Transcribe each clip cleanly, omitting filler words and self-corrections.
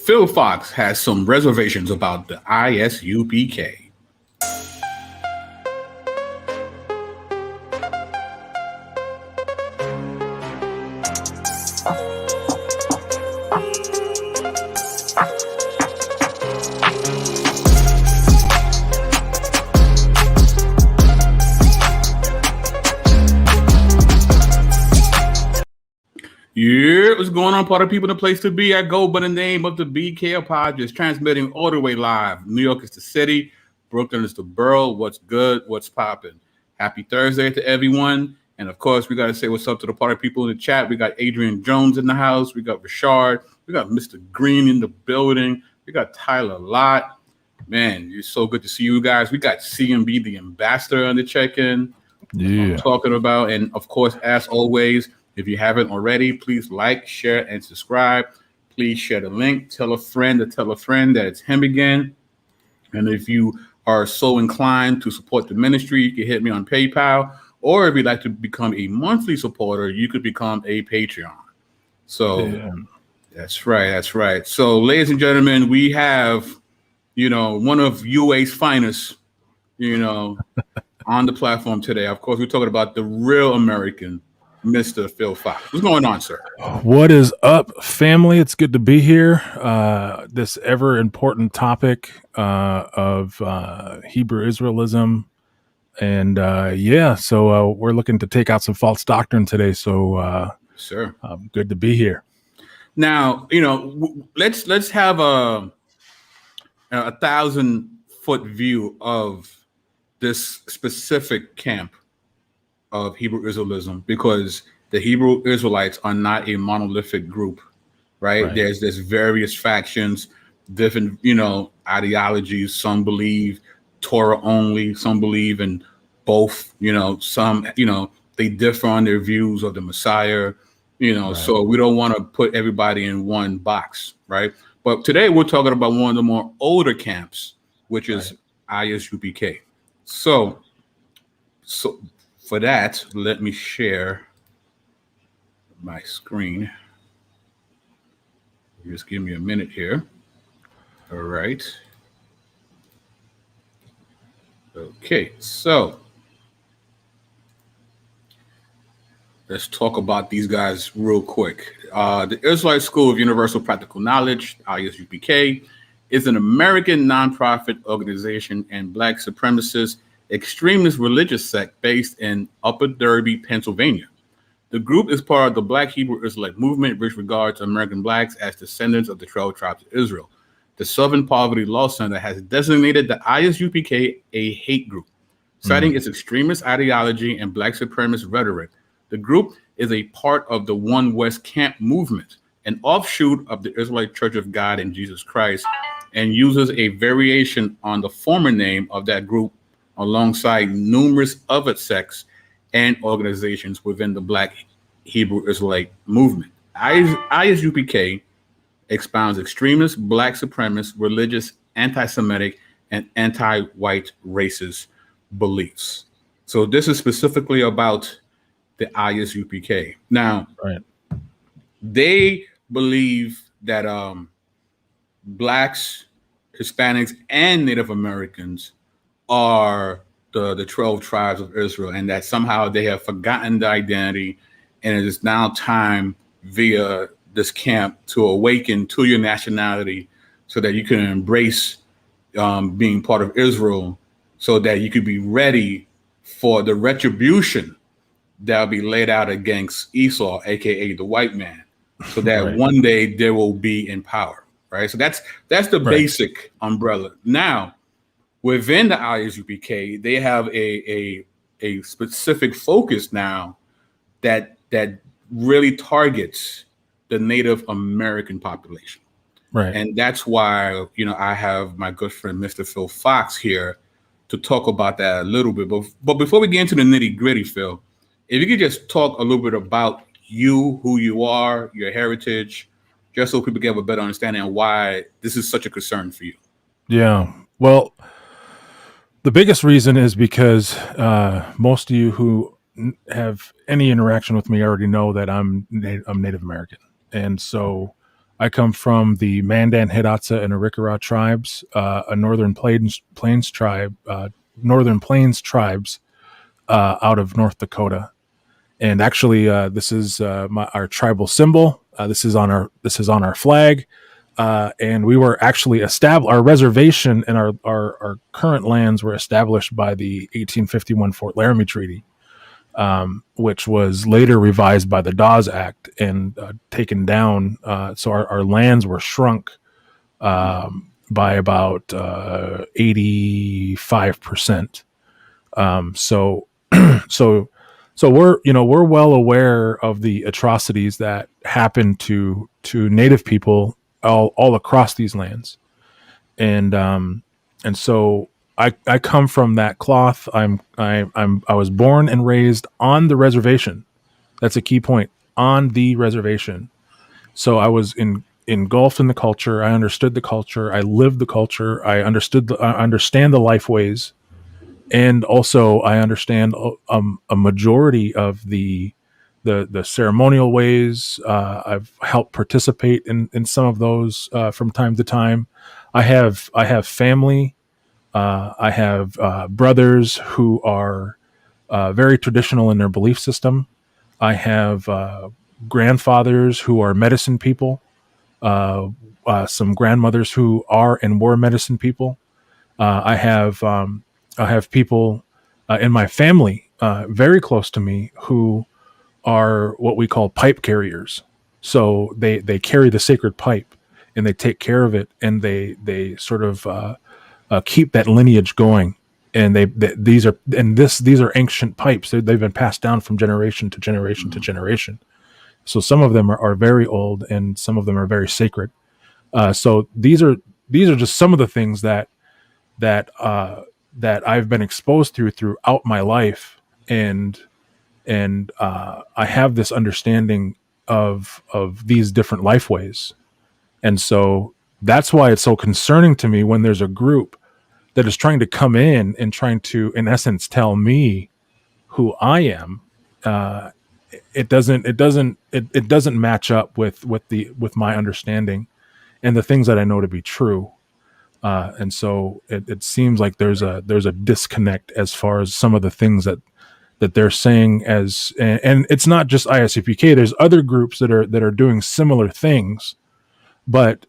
Phil Fox has some reservations about the Isupk. Yeah, what's going on, party people? The place to be. I go by the name of the BK Apologist, transmitting all the way live. New York is the city, Brooklyn is the borough. What's good? What's popping? Happy Thursday to everyone. And of course, we got to say what's up to the party people in the chat. We got Adrian Jones in the house. We got Rashard. We got Mr. Green in the building. We got Tyler Lott. Man, it's so good to see you guys. We got CMB, the ambassador, on the check-in. Yeah. Talking about, and of course, as always, if you haven't already, please like, share, and subscribe. Please share the link. Tell a friend to tell a friend that it's him again. And if you are so inclined to support the ministry, you can hit me on PayPal. Or if you'd like to become a monthly supporter, you could become a Patreon. So That's right. That's right. So, ladies and gentlemen, we have, one of UA's finest, on the platform today. Of course, we're talking about the real American, Mr. Phil Fox. What's going on, sir? What is up, family? It's good to be here. This ever important topic of Hebrew Israelism. And so we're looking to take out some false doctrine today. So, sir, good to be here. Now, let's have a 1,000-foot view of this specific camp of Hebrew Israelism, because the Hebrew Israelites are not a monolithic group, right? There's various factions, different, ideologies. Some believe Torah only, some believe in both, some, they differ on their views of the Messiah, so we don't want to put everybody in one box, right? But today we're talking about one of the more older camps, which is Isupk. So for that, let me share my screen. Just give me a minute here. All right. Okay, so let's talk about these guys real quick. The Israelite School of Universal Practical Knowledge, Isupk, is an American nonprofit organization and Black supremacist extremist religious sect based in Upper Darby, Pennsylvania. The group is part of the Black Hebrew Israelite movement, which regards American Blacks as descendants of the 12 tribes of Israel. The Southern Poverty Law Center has designated the Isupk a hate group, citing its extremist ideology and Black supremacist rhetoric. The group is a part of the One West Camp movement, an offshoot of the Israelite Church of God in Jesus Christ, and uses a variation on the former name of that group alongside numerous other sects and organizations within the Black Hebrew Israelite movement. Isupk expounds extremist, Black supremacist, religious, anti-Semitic, and anti-white racist beliefs. So this is specifically about the Isupk. Now, they believe that Blacks, Hispanics, and Native Americans are the 12 tribes of Israel, and that somehow they have forgotten the identity, and it is now time via this camp to awaken to your nationality so that you can embrace being part of Israel, so that you could be ready for the retribution that will be laid out against Esau, aka the white man, so that one day they will be in power, right? So that's the basic umbrella. Now, within the Isupk, they have a specific focus now that really targets the Native American population. Right. And that's why, I have my good friend, Mr. Phil Fox, here to talk about that a little bit. But before we get into the nitty gritty, Phil, if you could just talk a little bit about you, who you are, your heritage, just so people get a better understanding of why this is such a concern for you. Yeah. Well, the biggest reason is because most of you who have any interaction with me already know that I'm Native American. And so I come from the Mandan, Hidatsa, and Arikara tribes, a northern plains tribes out of North Dakota. And actually, this is our tribal symbol. This is on our flag. And we were actually established. Our reservation and our current lands were established by the 1851 Fort Laramie Treaty, which was later revised by the Dawes Act and taken down. So our lands were shrunk by about 85%. So so we're well aware of the atrocities that happen to Native people all across these lands, and so I come from that cloth. I was born and raised on the reservation. That's a key point, on the reservation. So I was engulfed in the culture. I understood the culture. I lived the culture. I understand the life ways, and also I understand a majority of the ceremonial ways. I've helped participate in some of those from time to time. I have family. I have brothers who are very traditional in their belief system. I have grandfathers who are medicine people. Some grandmothers who are and were medicine people. I have people in my family very close to me who are what we call pipe carriers. So they carry the sacred pipe and they take care of it, and they sort of keep that lineage going. And these are ancient pipes. They've been passed down from generation to generation to generation. So some of them are very old, and some of them are very sacred. So these are just some of the things that I've been exposed to throughout my life, and I have this understanding of these different life ways, and so that's why it's so concerning to me when there's a group that is trying to come in and trying to, in essence, tell me who I am. It doesn't match up with my understanding and the things that I know to be true. And so it seems like there's a disconnect as far as some of the things that they're saying, and it's not just ISUPK. There's other groups that are doing similar things, but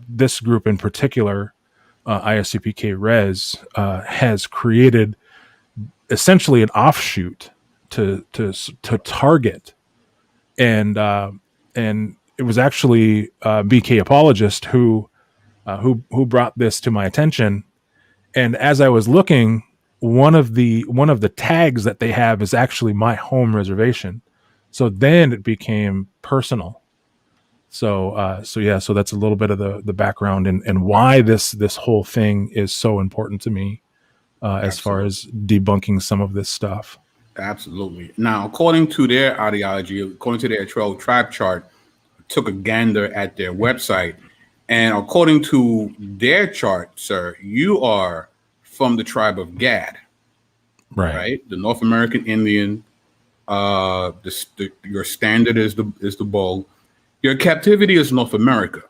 this group in particular, ISUPK Res, has created essentially an offshoot to target, and it was actually BK Apologist who brought this to my attention. And as I was looking, one of the tags that they have is actually my home reservation. So then it became personal. So that's a little bit of the background and why this whole thing is so important to me as far as debunking some of this stuff. Absolutely. Now, according to their ideology, according to their tribe chart, I took a gander at their website. And according to their chart, sir, you are from the tribe of Gad, right? The North American Indian. Your standard is the bull. Your captivity is North America,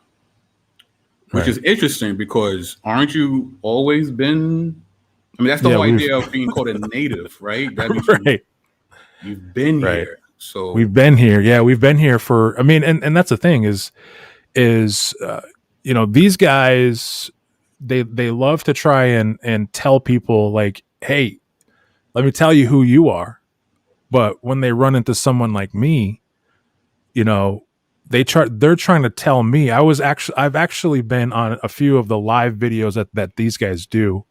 which is interesting because aren't you always been? I mean, that's the whole idea of being called a native, right? That means you've been here. So we've been here. Yeah, we've been here for. I mean, and that's the thing is these guys, they love to try and tell people like, hey, let me tell you who you are. But when they run into someone like me, they're trying to tell me. I've actually been on a few of the live videos that these guys do,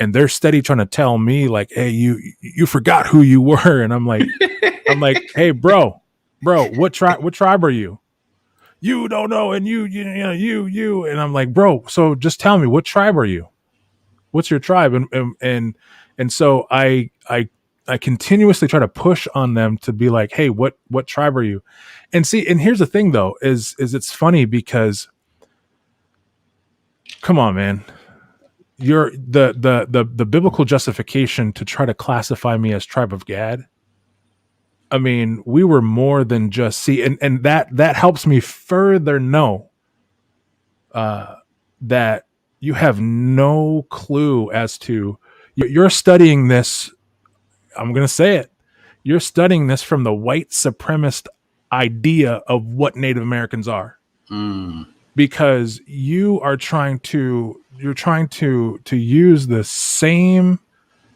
and they're steady trying to tell me like, hey, you forgot who you were. And I'm like, hey, bro, what tribe are you? You don't know, and you, and I'm like, bro, so just tell me, what tribe are you? What's your tribe? And so I continuously try to push on them to be like, hey, what tribe are you? And here's the thing though, is it's funny because, come on, man, you're the biblical justification to try to classify me as tribe of Gad I mean, we were more than just and that helps me further know that you have no clue as to you're studying this. I'm going to say it. You're studying this from the white supremacist idea of what Native Americans are, because you're trying to use the same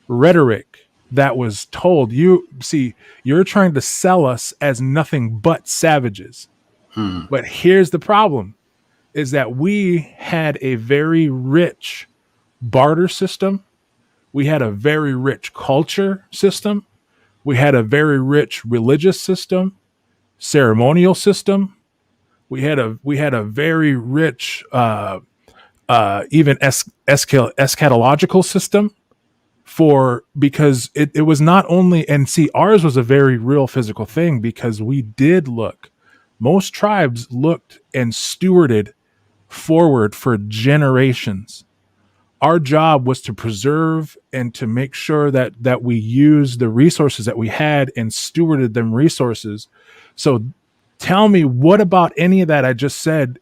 rhetoric that was told. You're trying to sell us as nothing but savages. But here's the problem, is that we had a very rich barter system. We had a very rich culture system. We had a very rich religious system, ceremonial system. We had a very rich even eschatological system, because it was not only, and see, ours was a very real physical thing, because most tribes looked and stewarded forward for generations. Our job was to preserve and to make sure that we used the resources that we had and stewarded them resources. So tell me, what about any of that I just said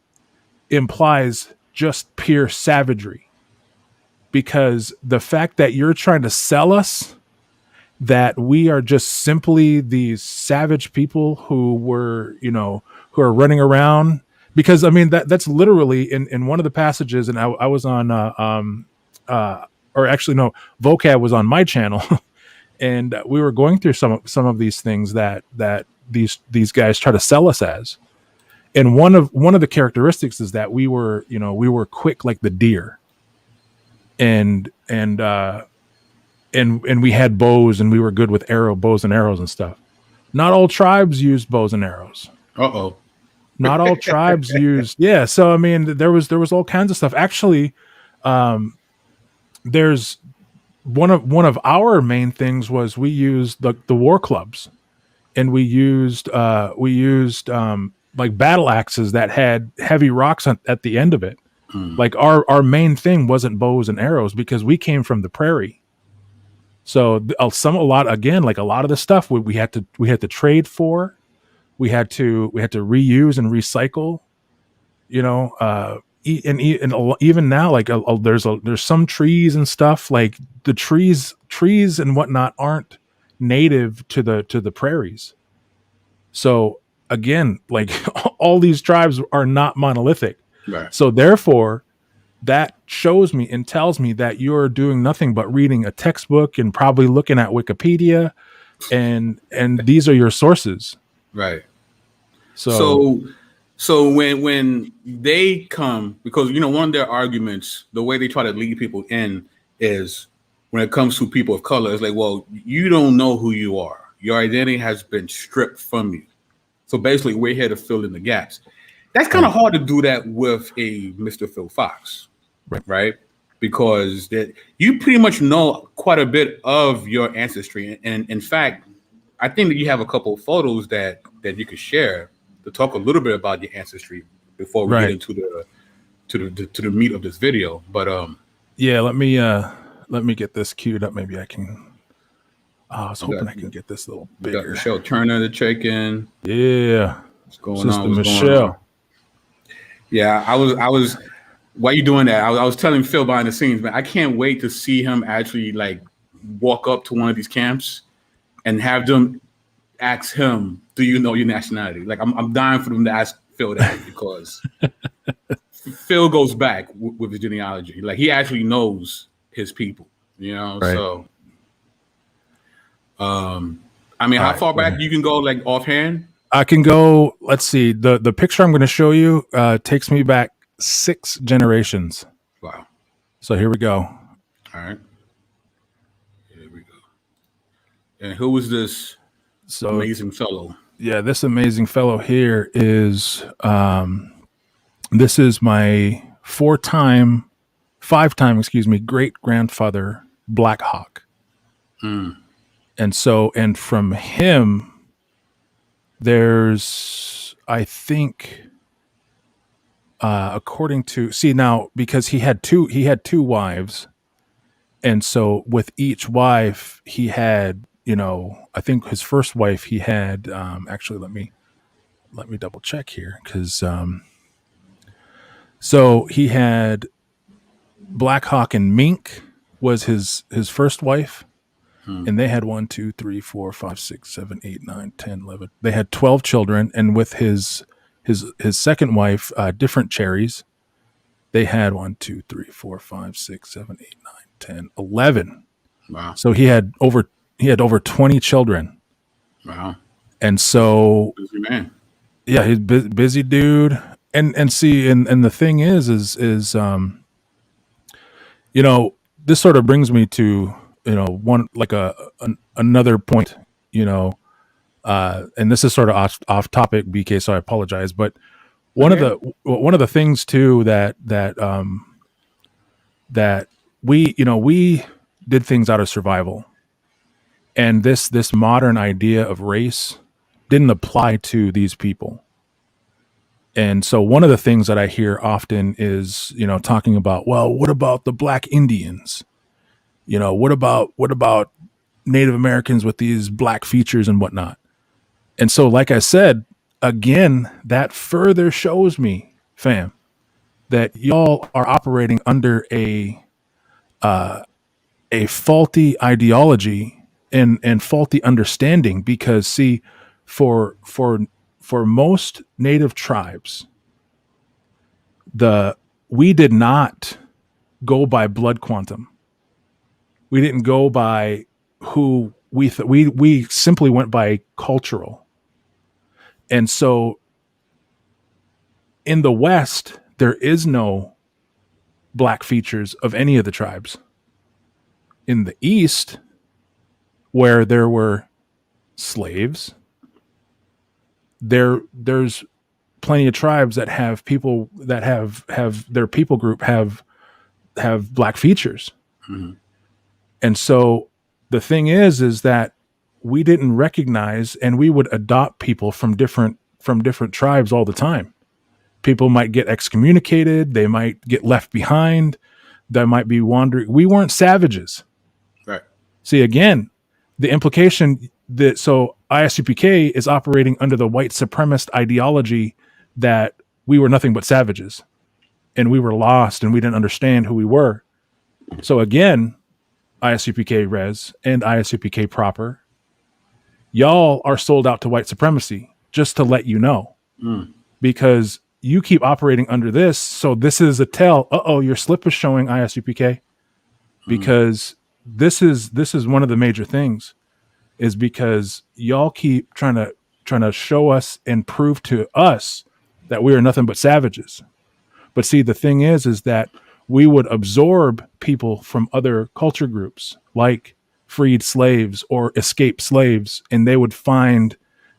implies just pure savagery? Because the fact that you're trying to sell us that we are just simply these savage people who are running around, because I mean that's literally in one of the passages, and I was on or actually no, vocab was on my channel and we were going through some of these things that these guys try to sell us as. And one of the characteristics is that we were quick like the deer, and we had bows, and we were good with bows and arrows and stuff. Not all tribes used bows and arrows. Not all tribes used. Yeah. So, I mean, there was all kinds of stuff. Actually, there's one of our main things was we used the war clubs, and we used like battle axes that had heavy rocks at the end of it. Like our main thing wasn't bows and arrows, because we came from the prairie. So a lot of the stuff we had to trade for. We had to reuse and recycle, and even now, like there's some trees and stuff, like the trees and whatnot aren't native to the prairies. So again, like all these tribes are not monolithic. Right. So therefore, that shows me and tells me that you're doing nothing but reading a textbook and probably looking at Wikipedia, and these are your sources. Right. So when they come, because one of their arguments, the way they try to lead people in is, when it comes to people of color, it's like, well, you don't know who you are. Your identity has been stripped from you. So basically, we're here to fill in the gaps. That's kind of hard to do that with a Mr. Phil Fox, right? Because you pretty much know quite a bit of your ancestry. And in fact, I think that you have a couple of photos that you could share to talk a little bit about your ancestry before we get into the meat of this video. But yeah, let me get this queued up. Maybe I can. I was hoping I can get this a little bigger. We got Michelle Turner to check in. Yeah, what's going Sister on? Michelle. Yeah, I was. Why are you doing that? I was telling Phil behind the scenes, man. I can't wait to see him actually like walk up to one of these camps and have them ask him, "Do you know your nationality?" Like I'm dying for them to ask Phil that, because Phil goes back with his genealogy. Like he actually knows his people, Right. So, I mean, how far back you can go, like offhand? I can go. Let's see. The picture I'm going to show you takes me back 6 generations. Wow. So here we go. All right. Here we go. And who is this amazing fellow? Yeah, this amazing fellow here is this is my 5-time great grandfather, Black Hawk. And from him, there's, I think, according to, because he had two wives, and so with each wife he had I think his first wife he had, actually, let me double check here, because so he had Black Hawk and Mink was his first wife, and they had 1, 2, 3, 4, 5, 6, 7, 8, 9, 10, 11. They had 12 children, and with his second wife, Different Cherries, they had 1, 2, 3, 4, 5, 6, 7, 8, 9, 10, 11. Wow. So he had over 20 children. Wow. And so, Busy man. yeah, he's busy dude. And see, and the thing is, this sort of brings me to, one, like another point, and this is sort of off topic, BK, so I apologize, but one of the things too that we did things out of survival, and this modern idea of race didn't apply to these people. And so one of the things that I hear often is, talking about, well, what about the Black Indians? What about Native Americans with these Black features and whatnot? And so, like I said, again, that further shows me, fam, that y'all are operating under a faulty ideology and faulty understanding. Because, see, for most Native tribes, we did not go by blood quantum. We didn't go by who we simply went by cultural. And so in the West, there is no Black features of any of the tribes. In the East, where there were slaves, there's plenty of tribes that have people that have their people group have Black features. Mm-hmm. And so the thing is that we didn't recognize, and we would adopt people from different tribes all the time. People might get excommunicated. They might get left behind. They might be wandering. We weren't savages. Right. See, again, the implication that, so ISUPK is operating under the white supremacist ideology that we were nothing but savages and we were lost and we didn't understand who we were. So again, ISUPK Res and ISUPK proper, y'all are sold out to white supremacy, just to let you know. Because you keep operating under this. So this is a tell. Your slip is showing, ISUPK, because this is one of the major things, is because y'all keep trying to show us and prove to us that we are nothing but savages. But see, the thing is that we would absorb people from other culture groups, like freed slaves or escaped slaves, and they would find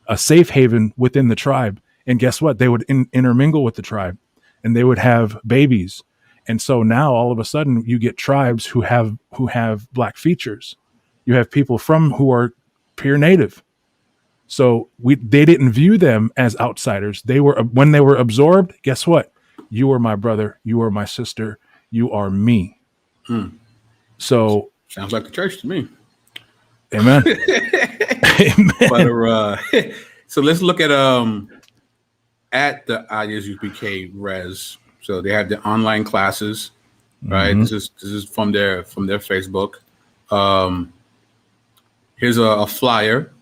a safe haven within the tribe. And guess what? They would intermingle with the tribe, and they would have babies. And so now all of a sudden you get tribes who have Black features. You have people who are pure Native. So they didn't view them as outsiders. When they were absorbed, guess what? You are my brother. You are my sister. You are me. So sounds like the church to me. Amen. Amen. But so let's look at the ISUPK Res. So they have the online classes, right? This is from their Facebook. Here's a flyer,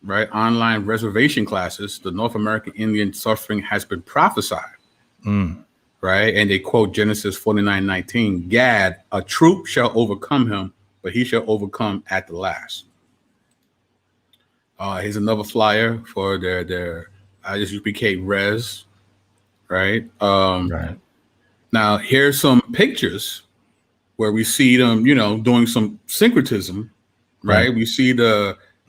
right? Online reservation classes. The North American Indian suffering has been prophesied, right? And they quote Genesis 49:19. Gad, a troop shall overcome him, but he shall overcome at the last. Here's another flyer for their ISUPK Res, right? Right. Now here's some pictures where we see them, doing some syncretism, right? We see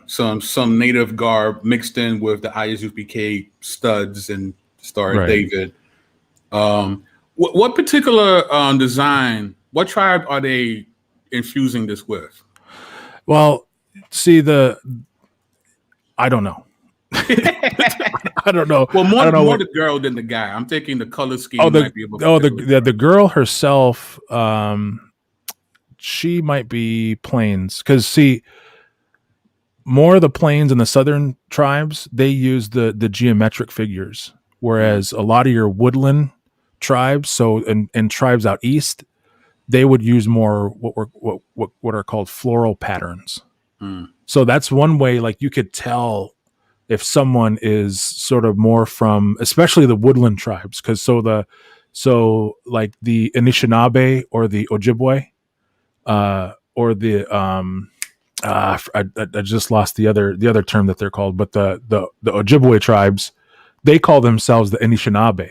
some native garb mixed in with the ISUPK studs and Star of David. What particular design? What tribe are they infusing this with? Well, see, I don't know. I don't know. Well, more what the girl than the guy. I'm thinking the color scheme. The girl herself. She might be plains, because see, more of the plains and the southern tribes, they use the geometric figures, whereas a lot of your woodland tribes, so and tribes out east, they would use more what are called floral patterns. So that's one way, like you could tell if someone is sort of more from, especially the woodland tribes, because so like the Anishinaabe or the Ojibwe, or the I just lost the other term that they're called, but the Ojibwe tribes, they call themselves the Anishinaabe,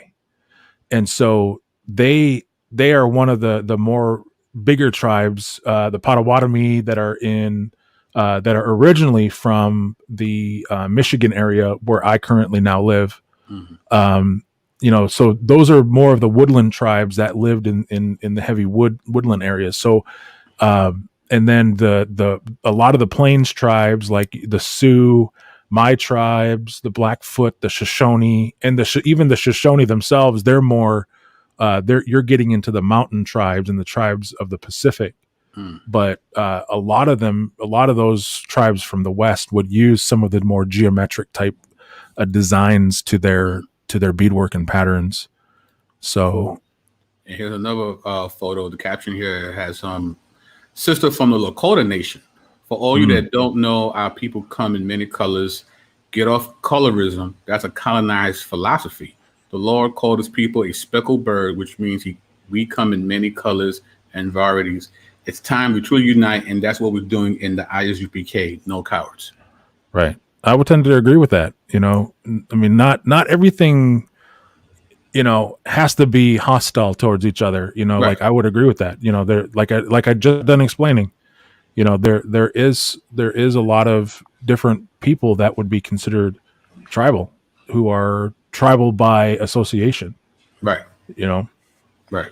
and so they are one of the more bigger tribes, the Potawatomi, that are in that are originally from the Michigan area where I currently now live. So those are more of the woodland tribes that lived in the heavy woodland areas. So and then a lot of the plains tribes, like the Sioux, my tribes, the Blackfoot, the Shoshone, and even the Shoshone themselves, they're more you're getting into the mountain tribes and the tribes of the Pacific. But a lot of those tribes from the West would use some of the more geometric type designs to their beadwork and patterns. So, and here's another photo. The caption here has sister from the Lakota Nation. For all you that don't know, our people come in many colors. Get off colorism. That's a colonized philosophy. The Lord called his people a speckled bird, which means we come in many colors and varieties. It's time we truly unite, and that's what we're doing in the Isupk. No cowards. Right. I would tend to agree with that. I mean, not everything, has to be hostile towards each other. Right. Like I would agree with that. There, like I just done explaining, there is a lot of different people that would be considered tribal, who are tribal by association. Right. Right.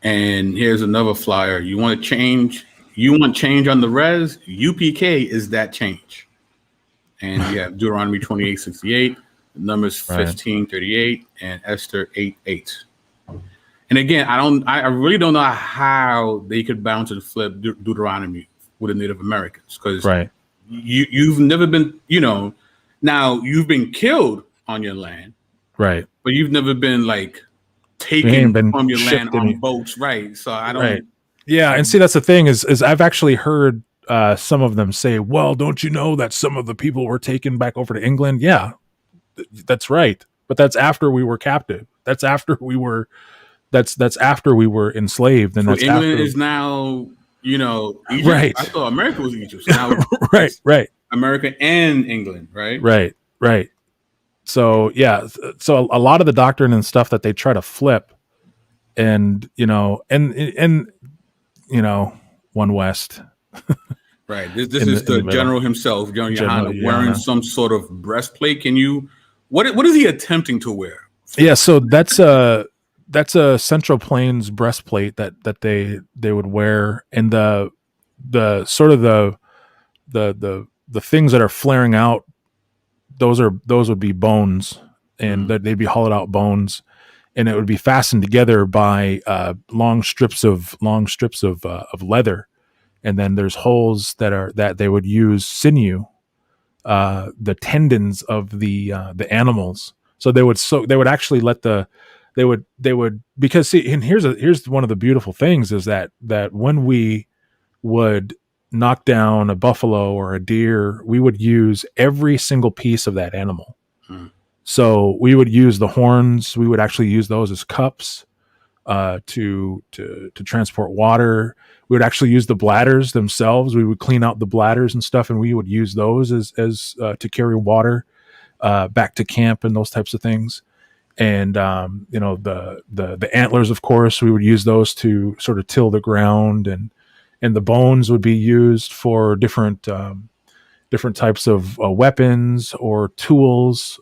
And here's another flyer. You want change on the res? UPK is that change. And you have Deuteronomy 28:68, Numbers 15:38, and Esther 8:8. And again, I really don't know how they could bounce and flip Deuteronomy with the Native Americans, because you've never been, now you've been killed on your land, right? But you've never been like taken from your land on boats, right? So I don't. Right. Yeah, and see, that's the thing is I've actually heard some of them say, "Well, don't you know that some of the people were taken back over to England?" Yeah, that's right, but that's after we were captive. That's after we were. That's after we were enslaved, and so that's England is now, Egypt. Right? I thought America was Egypt. So now right. America and England, right? Right. So yeah, so a lot of the doctrine and stuff that they try to flip, and One West. Right. This is the general himself, John Johanna, wearing some sort of breastplate. Can you? What is he attempting to wear? Yeah. So that's a Central Plains breastplate that they would wear, and the sort of the things that are flaring out, those would be bones, and they'd be hollowed out bones, and it would be fastened together by long strips of leather, and then there's holes that they would use sinew, the tendons of the animals. So they would actually let they would because see, and here's one of the beautiful things is that when we would knock down a buffalo or a deer, we would use every single piece of that animal. So we would use the horns. We would actually use those as cups to transport water. We would actually use the bladders themselves. We would clean out the bladders and stuff, and we would use those as to carry water back to camp and those types of things. And the antlers, of course, we would use those to sort of till the ground, and the bones would be used for different types of weapons or tools.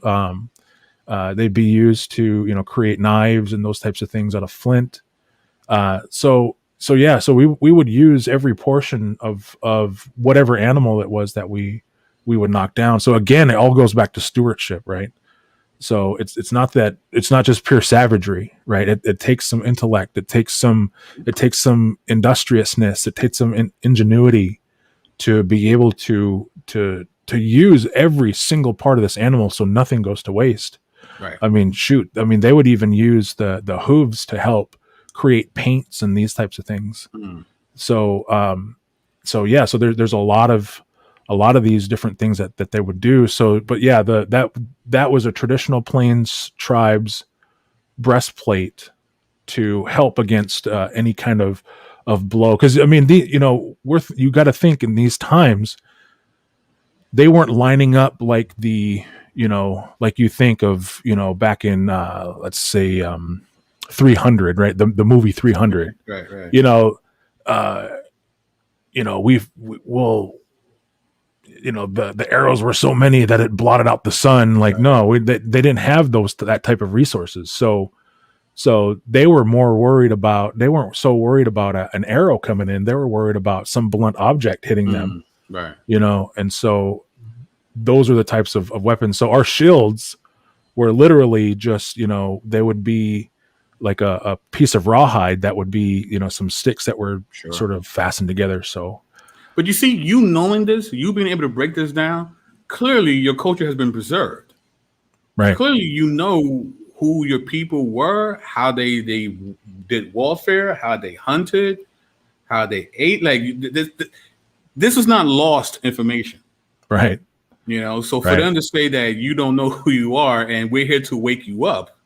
They'd be used to create knives and those types of things out of flint. So we would use every portion of whatever animal it was that we would knock down. So again, it all goes back to stewardship, right? So it's not just pure savagery, right? It takes some intellect. It takes some industriousness. It takes some ingenuity to be able to use every single part of this animal so nothing goes to waste. Right. I mean, shoot. I mean, they would even use the hooves to help create paints and these types of things. Mm. So, yeah. So there's a lot of these different things that they would do. So, but yeah, that was a traditional Plains tribes breastplate to help against any kind of blow. Because I mean, you got to think in these times, they weren't lining up like like you think of, back in let's say 300, right? The movie 300. Right. We'll the arrows were so many that it blotted out the sun. Like, Right. no, they didn't have that type of resources. So they were more worried about, they weren't so worried about an arrow coming in. They were worried about some blunt object hitting them, Right. and so those are the types of weapons. So our shields were literally just, they would be like a piece of rawhide that would be, some sticks that were sort of fastened together. So, but you see, you knowing this, you being able to break this down, clearly your culture has been preserved. Right. Clearly, who your people were, how they did warfare, how they hunted, how they ate. Like this was not lost information. Right. So for them to say that you don't know who you are and we're here to wake you up,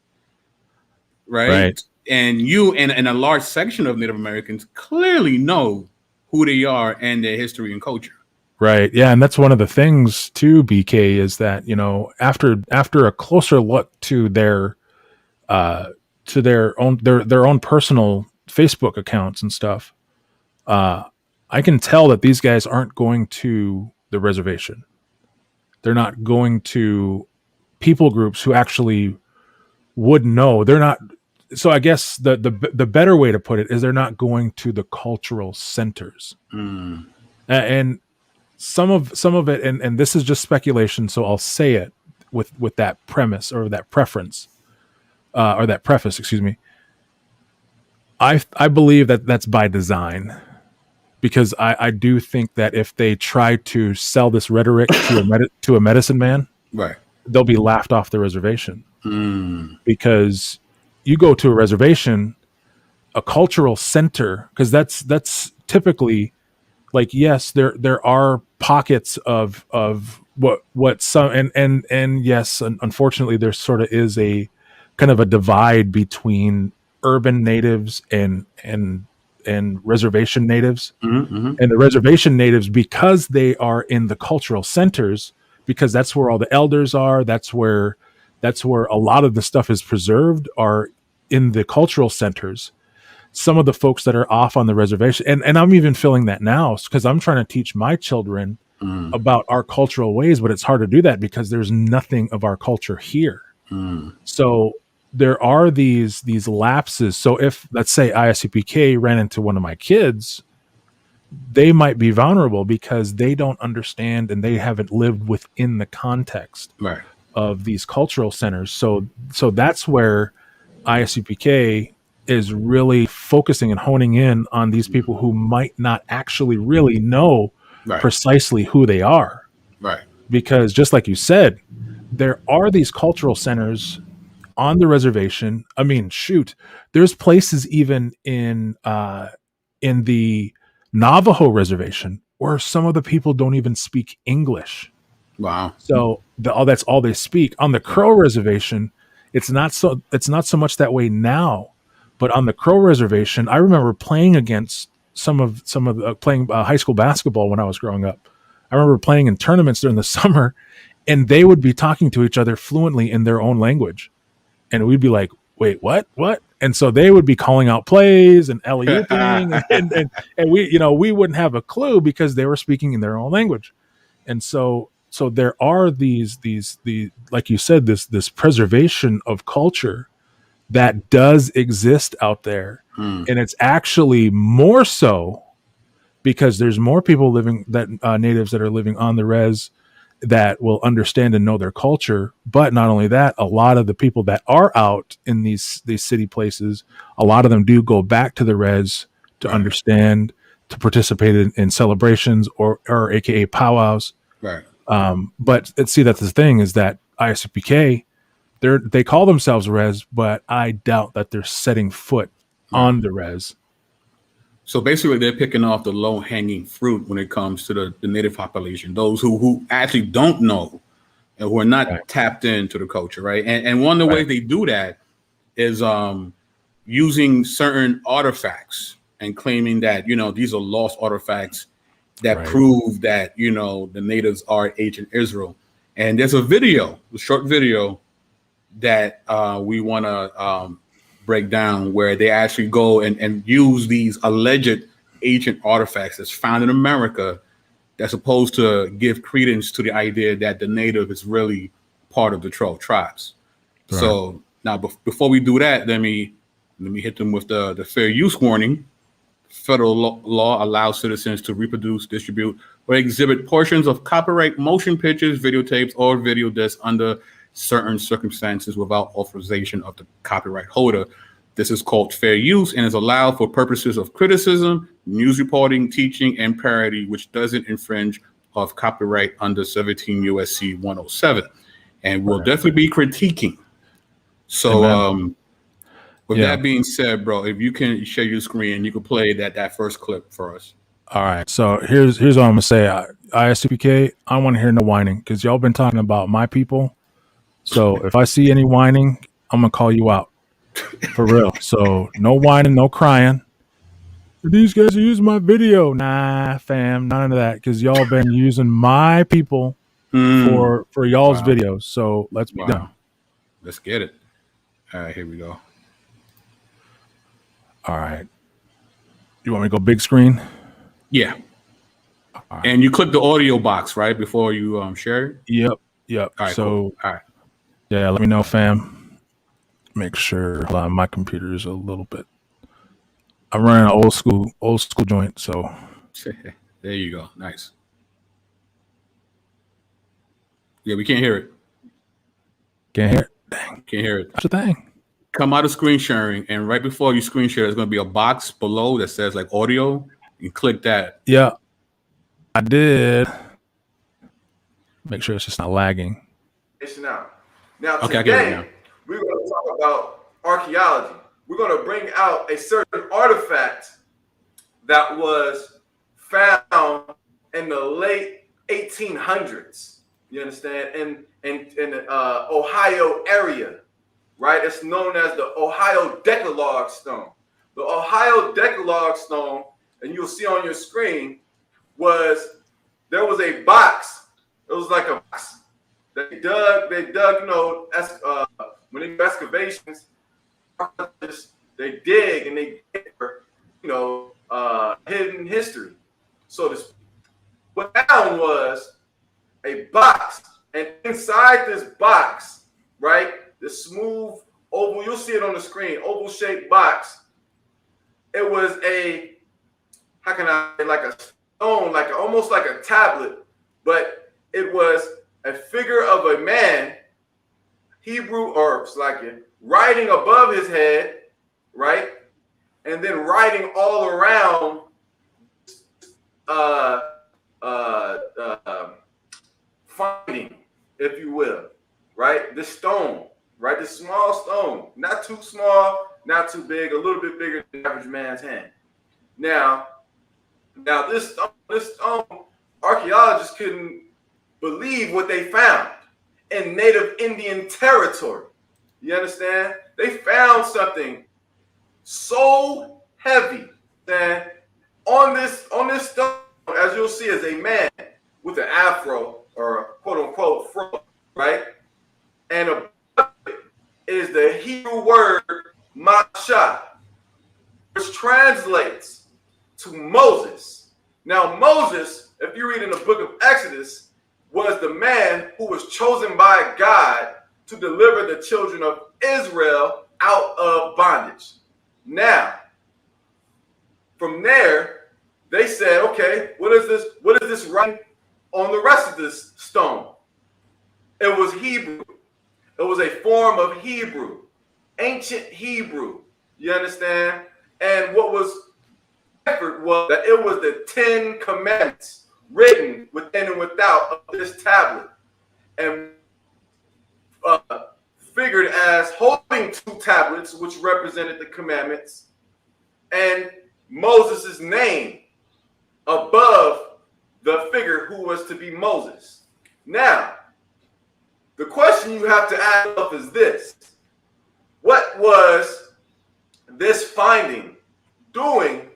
right? And you and a large section of Native Americans clearly know who they are and their history and culture. Right. Yeah, and that's one of the things too, BK, is that after a closer look to their own personal Facebook accounts and stuff, I can tell that these guys aren't going to the reservation. They're not going to people groups who actually would know. They're not. So I guess the better way to put it is they're not going to the cultural centers. And some of it, and this is just speculation, so I'll say it with that premise or that preference, or that preface, excuse me. I believe that that's by design, because I do think that if they try to sell this rhetoric to a medicine man, right, they'll be laughed off the reservation. Because you go to a reservation, a cultural center, because that's typically, like, yes, there are pockets of what some, and yes, unfortunately there sort of is a kind of a divide between urban natives and reservation natives. And the reservation natives, because they are in the cultural centers, because that's where all the elders are, that's where a lot of the stuff is preserved, are in the cultural centers. Some of the folks that are off on the reservation, and I'm even feeling that now, because I'm trying to teach my children about our cultural ways, but it's hard to do that because there's nothing of our culture here. So there are these lapses. So if, let's say, ISUPK ran into one of my kids, they might be vulnerable because they don't understand and they haven't lived within the context of these cultural centers. So that's where ISUPK is really focusing and honing in on these people who might not actually really know precisely who they are. Because just like you said, there are these cultural centers on the reservation. I mean, shoot, there's places even in the Navajo reservation where some of the people don't even speak English. Wow. So that's all they speak. On the Crow reservation, it's not so much that way now. But on the Crow reservation, I remember playing against some of playing high school basketball when I was growing up. I remember playing in tournaments during the summer, and they would be talking to each other fluently in their own language. And we'd be like, wait, what? And so they would be calling out plays and alley-ooping, and we wouldn't have a clue because they were speaking in their own language. And so there are these like you said, this preservation of culture that does exist out there. And it's actually more so because there's more people living, that natives that are living on the res, that will understand and know their culture. But not only that, a lot of the people that are out in these city places, a lot of them do go back to the res to understand, to participate in celebrations or AKA powwows. Right. But see, that's the thing is that ISUPK, they call themselves res, but I doubt that they're setting foot on the res. So basically, they're picking off the low-hanging fruit when it comes to the native population, those who actually don't know and who are not tapped into the culture, right? And one of the ways they do that is using certain artifacts and claiming that, these are lost artifacts that prove that, the natives are ancient Israel. And there's a short video that we want to break down where they actually go and use these alleged ancient artifacts that's found in America that's supposed to give credence to the idea that the native is really part of the 12 tribes. Right. So now before we do that, let me hit them with the fair use warning. Federal law allows citizens to reproduce, distribute, or exhibit portions of copyright motion pictures, videotapes, or video discs under certain circumstances without authorization of the copyright holder. This is called fair use and is allowed for purposes of criticism, news reporting, teaching, and parody, which doesn't infringe of copyright under 17 USC 107. And we'll definitely be critiquing. So with that being said, bro, if you can share your screen, you can play that first clip for us. All right. So here's what I'm going to say. ISUPK, I don't want to hear no whining because y'all been talking about my people. So if I see any whining, I'm going to call you out. For real. So no whining, no crying. These guys are using my video. Nah, fam, none of that. Because y'all been using my people for y'all's videos. So let's be done. Let's get it. All right, here we go. All right. You want me to go big screen? Yeah. Right. And you click the audio box, right, before you share it? Yep. All right, so, cool. All right. Yeah, let me know, fam. Make sure my computer is a little bit. I'm running an old school joint, so. There you go. Nice. Yeah, we can't hear it. Can't hear it? Dang. Can't hear it. That's the thing. Come out of screen sharing, and right before you screen share, there's going to be a box below that says like audio. You click that. Yeah, I did. Make sure it's just not lagging. Now today, we're going to talk about archaeology. We're going to bring out a certain artifact that was found in the late 1800s. You understand? In the Ohio area, right? It's known as the Ohio Decalogue Stone. The Ohio Decalogue Stone, and you'll see on your screen, there was a box. It was like a box. They dug, when they do excavations, they dig and they get, hidden history. So what found was a box, and inside this box, right, this smooth oval, you'll see it on the screen, oval-shaped box. It was like a stone, almost like a tablet, but it was a figure of a man, Hebrew or writing above his head, right? And then writing all around finding, if you will, right? This stone, right? This small stone, not too small, not too big, a little bit bigger than the average man's hand. Now this stone, archaeologists couldn't believe what they found in native Indian territory. You understand? They found something so heavy that on this stone, as you'll see, is a man with an afro or a quote unquote fro, right? And above it is the Hebrew word Masha, which translates to Moses. Now, Moses, if you read in the book of Exodus, was the man who was chosen by God to deliver the children of Israel out of bondage. Now, from there, they said, okay, what is this writing on the rest of this stone? It was Hebrew. It was a form of Hebrew, ancient Hebrew. You understand? And what was was that it was the 10 commandments written within and without of this tablet, and figured as holding 2 tablets, which represented the commandments, and Moses' name above the figure who was to be Moses. Now, the question you have to ask yourself is this: what was this finding doing,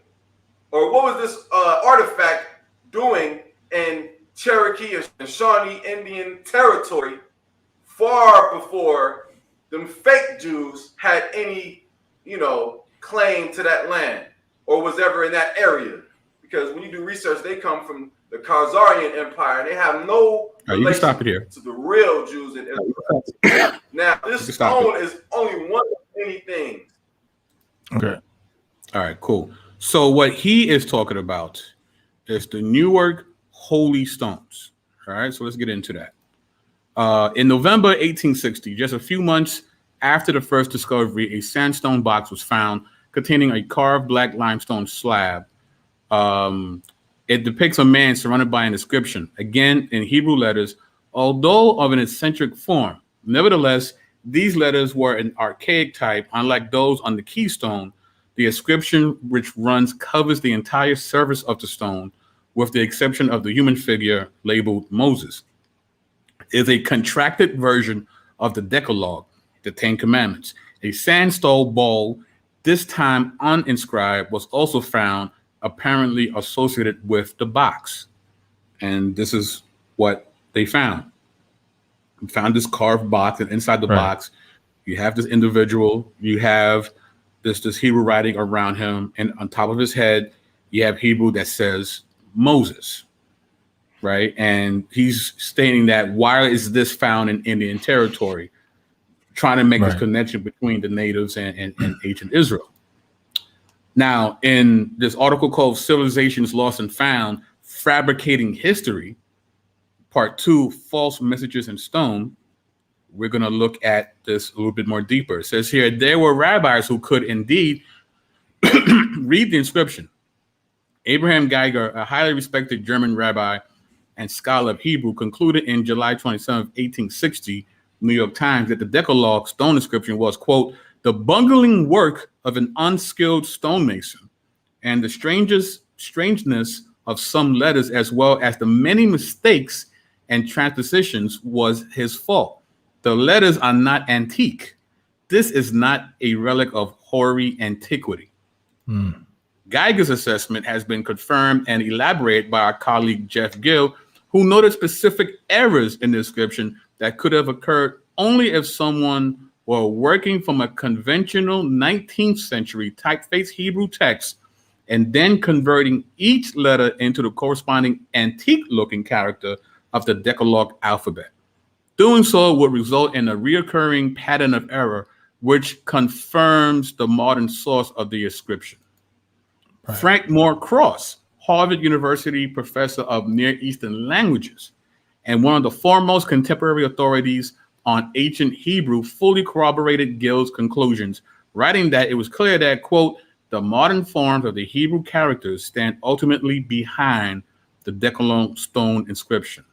or what was this artifact doing in Cherokee and Shawnee Indian territory far before them fake Jews had any, claim to that land or was ever in that area? Because when you do research, they come from the Khazarian Empire. They have no relation to the real Jews in Israel. Now, this stone is only one of many things. Okay. All right, cool. So what he is talking about is the Newark Holy Stones. All right, so let's get into that. In November 1860, just a few months after the first discovery, a sandstone box was found containing a carved black limestone slab. It depicts a man surrounded by an inscription, again in Hebrew letters, although of an eccentric form. Nevertheless, these letters were an archaic type, unlike those on the keystone. The inscription, which covers the entire surface of the stone, with the exception of the human figure labeled Moses, is a contracted version of the Decalogue, the 10 Commandments. A sandstone bowl, this time uninscribed, was also found, apparently associated with the box. And this is what they found. We found this carved box, and inside the box, you have this individual, you have this Hebrew writing around him, and on top of his head, you have Hebrew that says Moses, right? And he's stating that why is this found in Indian territory? Trying to make this connection between the natives and ancient Israel. Now, in this article called Civilizations Lost and Found, Fabricating History, Part 2, False Messages in Stone, we're going to look at this a little bit more deeper. It says here, there were rabbis who could indeed read the inscription. Abraham Geiger, a highly respected German rabbi and scholar of Hebrew, concluded in July 27, 1860, New York Times, that the Decalogue stone inscription was, quote, the bungling work of an unskilled stonemason, and the strangeness of some letters, as well as the many mistakes and transpositions, was his fault. The letters are not antique. This is not a relic of hoary antiquity. Geiger's assessment has been confirmed and elaborated by our colleague Jeff Gill, who noted specific errors in the inscription that could have occurred only if someone were working from a conventional 19th century typeface Hebrew text and then converting each letter into the corresponding antique-looking character of the Decalogue alphabet. Doing so would result in a reoccurring pattern of error, which confirms the modern source of the inscription. Frank Moore Cross, Harvard University professor of Near Eastern languages and one of the foremost contemporary authorities on ancient Hebrew, fully corroborated Gill's conclusions, writing that it was clear that, quote, the modern forms of the Hebrew characters stand ultimately behind the Decalogue stone inscription.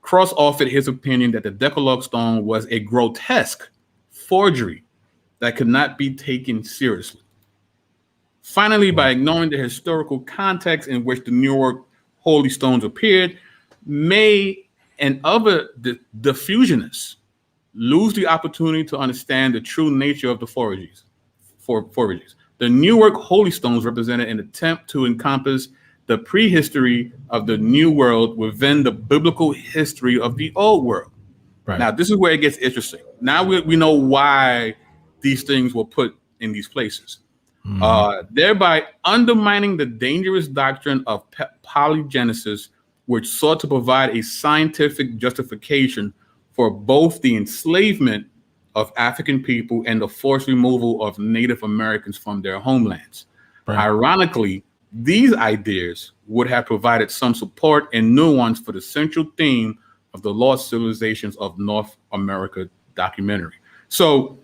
Cross offered his opinion that the Decalogue stone was a grotesque forgery that could not be taken seriously. Finally, by ignoring the historical context in which the Newark Holy Stones appeared, May and other diffusionists lose the opportunity to understand the true nature of the forgeries. The Newark Holy Stones represented an attempt to encompass the prehistory of the New World within the biblical history of the Old World. Now, this is where it gets interesting. Now we know why these things were put in these places. Thereby undermining the dangerous doctrine of polygenesis, which sought to provide a scientific justification for both the enslavement of African people and the forced removal of Native Americans from their homelands. Ironically, these ideas would have provided some support and nuance for the central theme of the Lost Civilizations of North America documentary. So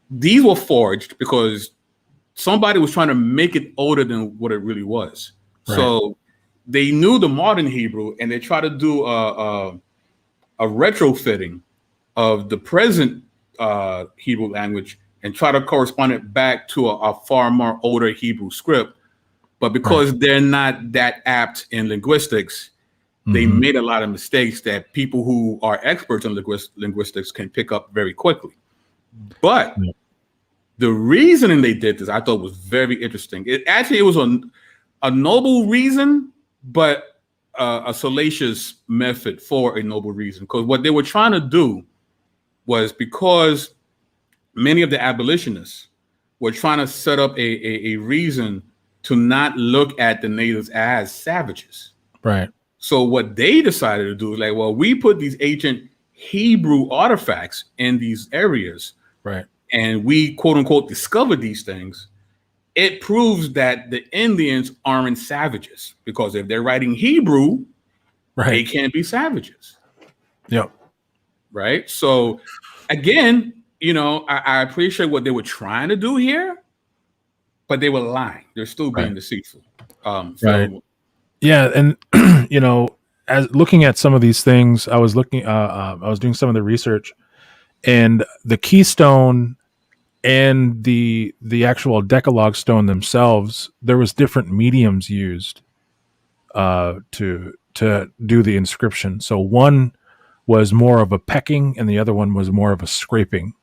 these were forged because somebody was trying to make it older than what it really was. Right. So they knew the modern Hebrew, and they tried to do a retrofitting of the present Hebrew language and try to correspond it back to a far more older Hebrew script. But because they're not that apt in linguistics, they made a lot of mistakes that people who are experts in linguistics can pick up very quickly. But the reasoning they did this, I thought, was very interesting. It was a noble reason, but a salacious method for a noble reason. Because what they were trying to do was, because many of the abolitionists were trying to set up a reason to not look at the natives as savages. Right. So what they decided to do is like, well, we put these ancient Hebrew artifacts in these areas. Right. And we, quote unquote, discovered these things. It proves that the Indians aren't savages, because if they're writing Hebrew, they can't be savages. Yep. Right. So again, I appreciate what they were trying to do here, but they were lying. They're still being deceitful. Right. Yeah. And, as looking at some of these things, I was doing some of the research, and the keystone and the actual Decalogue stone themselves, there was different mediums used to do the inscription. So one was more of a pecking, and the other one was more of a scraping.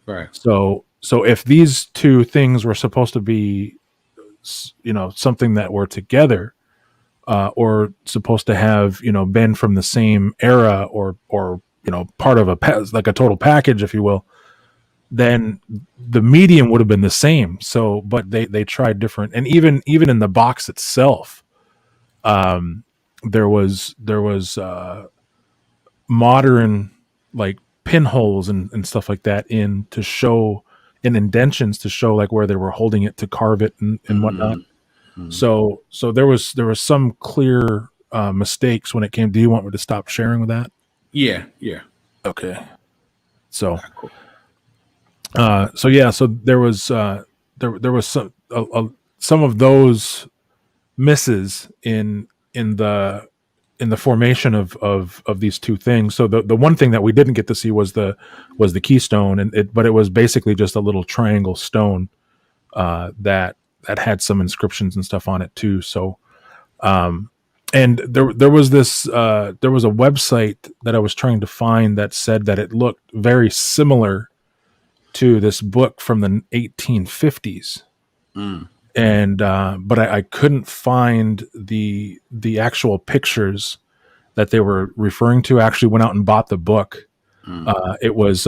Right. So if these two things were supposed to be, something that were together, or supposed to have, been from the same era, or part of like a total package, if you will, then the medium would have been the same. So, but they tried different, and even in the box itself, there was modern, like, pinholes and stuff like that in indentions to show like where they were holding it to carve it and whatnot. So there was some clear mistakes when it came. Do you want me to stop sharing with that? Yeah. Okay. So so there was some of those misses in the formation of these two things. So the one thing that we didn't get to see was the keystone, but it was basically just a little triangle stone that had some inscriptions and stuff on it too. So and there was a website that I was trying to find that said that it looked very similar to this book from the 1850s. And but I couldn't find the actual pictures that they were referring to. I actually went out and bought the book. It was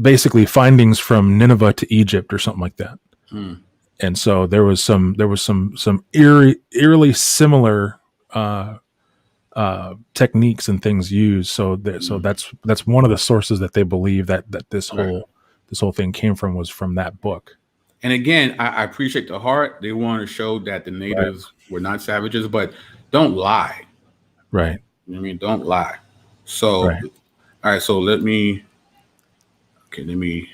basically findings from Nineveh to Egypt or something like that. And so there was some eerily similar techniques and things used. So that's one of the sources that they believe that this whole thing came from, was from that book. And again, I appreciate the heart. They want to show that the natives were not savages, but don't lie. Right. You know what I mean? Don't lie. So, all right. So let me do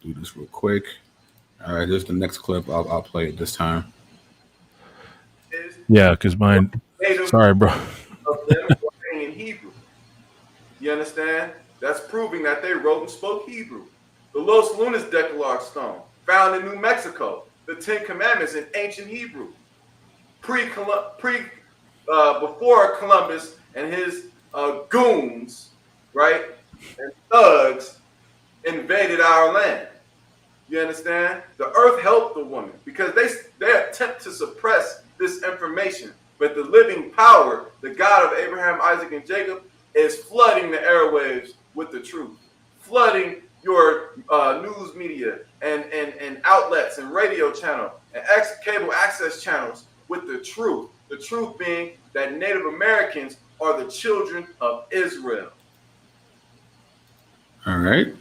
this real quick. All right. This is the next clip. I'll play it this time. Yeah, because mine. Sorry, bro. Of them writing in Hebrew. You understand? That's proving that they wrote and spoke Hebrew. The Los Lunas Decalogue stone, found in New Mexico. The Ten Commandments in ancient Hebrew. Before Columbus and his goons, right, and thugs invaded our land. You understand? The earth helped the woman because they attempt to suppress this information. But the living power, the God of Abraham, Isaac, and Jacob, is flooding the airwaves with the truth, flooding your news media and outlets and radio channel and cable access channels with the truth. The truth being that Native Americans are the children of Israel. All right.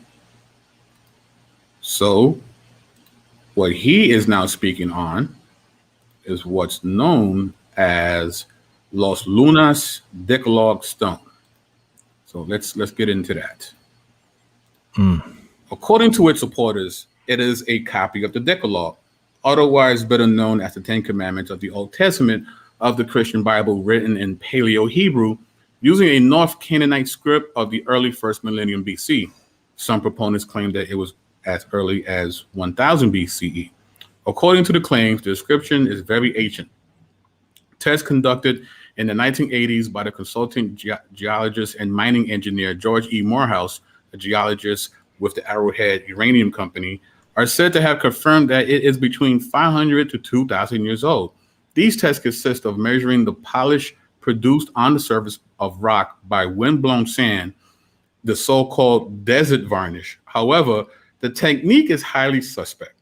So what he is now speaking on is what's known as Los Lunas Decalogue stone. So let's get into that. According to its supporters, it is a copy of the Decalogue, otherwise better known as the Ten Commandments of the Old Testament of the Christian Bible, written in Paleo-Hebrew using a North Canaanite script of the early first millennium BC. Some proponents claim that it was as early as 1000 BCE. According to the claims, the inscription is very ancient. Tests conducted in the 1980s by the consultant geologist and mining engineer George E. Morehouse, a geologist with the Arrowhead Uranium Company, are said to have confirmed that it is between 500 to 2,000 years old. These tests consist of measuring the polish produced on the surface of rock by wind-blown sand, the so-called desert varnish. However, the technique is highly suspect.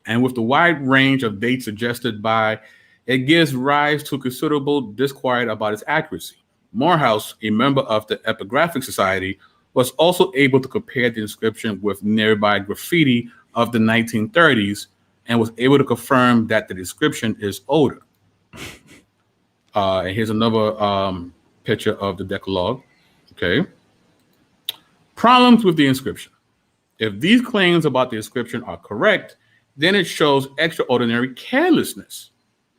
And with the wide range of dates suggested by, it gives rise to considerable disquiet about its accuracy. Morehouse, a member of the Epigraphic Society, was also able to compare the inscription with nearby graffiti of the 1930s and was able to confirm that the inscription is older. And here's another picture of the Decalogue. Okay. Problems with the inscription. If these claims about the inscription are correct, then it shows extraordinary carelessness.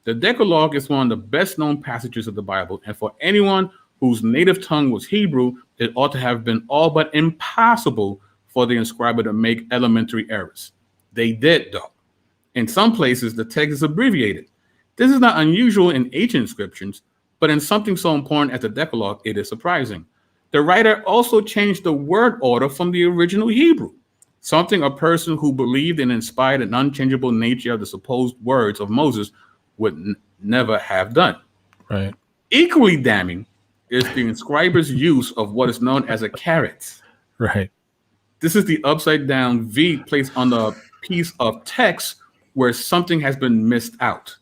The Decalogue is one of the best known passages of the Bible, and for anyone whose native tongue was Hebrew, it ought to have been all but impossible for the inscriber to make elementary errors. They did, though. In some places, the text is abbreviated. This is not unusual in ancient inscriptions, but in something so important as the Decalogue, it is surprising. The writer also changed the word order from the original Hebrew, something a person who believed in inspired and unchangeable nature of the supposed words of Moses would never have done. Right. Equally damning is the inscriber's use of what is known as a caret. Right. This is the upside down V placed on the piece of text where something has been missed out,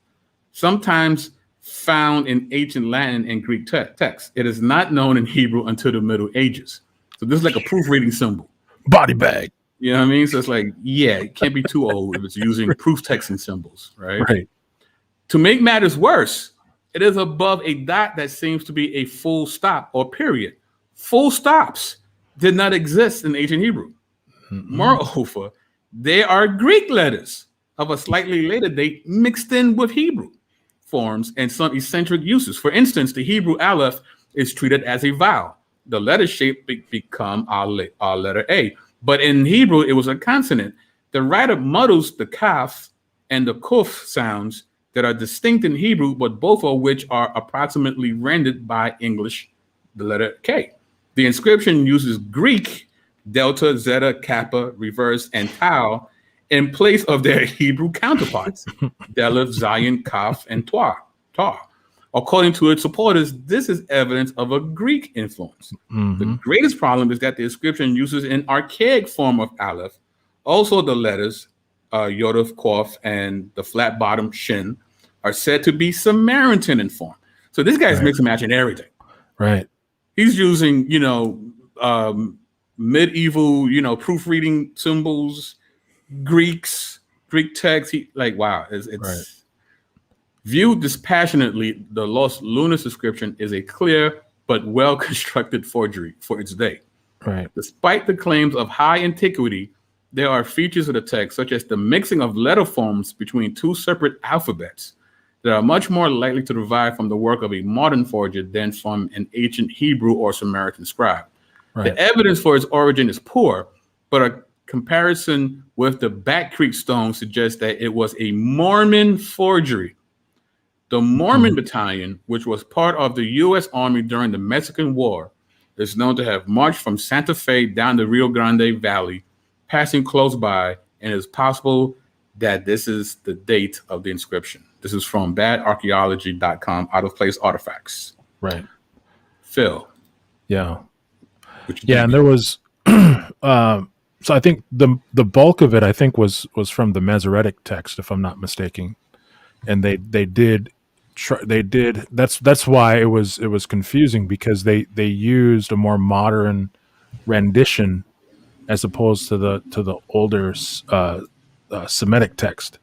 sometimes found in ancient Latin and Greek texts. It is not known in Hebrew until the Middle Ages. So this is like a proofreading symbol. Body bag. You know what I mean? So it's like, yeah, it can't be too old if it's using proof texting symbols, right? Right. To make matters worse, it is above a dot that seems to be a full stop or period. Full stops did not exist in ancient Hebrew. Moreover, there are Greek letters of a slightly later date mixed in with Hebrew forms and some eccentric uses. For instance, the Hebrew aleph is treated as a vowel. The letter shape become our letter A. But in Hebrew, it was a consonant. The writer muddles the kaf and the kuf sounds that are distinct in Hebrew, but both of which are approximately rendered by English, the letter K. The inscription uses Greek delta, zeta, kappa, reverse, and tau in place of their Hebrew counterparts, Delef, Zayin, Kaf, and Tar. According to its supporters, this is evidence of a Greek influence. The greatest problem is that the inscription uses an archaic form of Aleph, also the letters Yodef, Kof, and the flat bottom Shin are said to be Samaritan in form. So this guy's mixing matching everything. Right. He's using, medieval, proofreading symbols, Greek text. Wow, it's right. Viewed dispassionately, the Los Lunas inscription is a clear but well-constructed forgery for its day. Right. Despite the claims of high antiquity, there are features of the text, such as the mixing of letter forms between two separate alphabets, that are much more likely to derive from the work of a modern forger than from an ancient Hebrew or Samaritan scribe. Right. The evidence for its origin is poor, but a comparison with the Bat Creek stone suggests that it was a Mormon forgery. The Mormon battalion, which was part of the U.S. Army during the Mexican War, is known to have marched from Santa Fe down the Rio Grande Valley, passing close by, and it's possible that this is the date of the inscription. This is from badarchaeology.com, out of place artifacts. Right. Phil. Yeah. And there was, so I think the bulk of it, I think, was from the Masoretic text, if I'm not mistaken. And they did, that's why it was confusing, because they used a more modern rendition as opposed to the older Semitic text,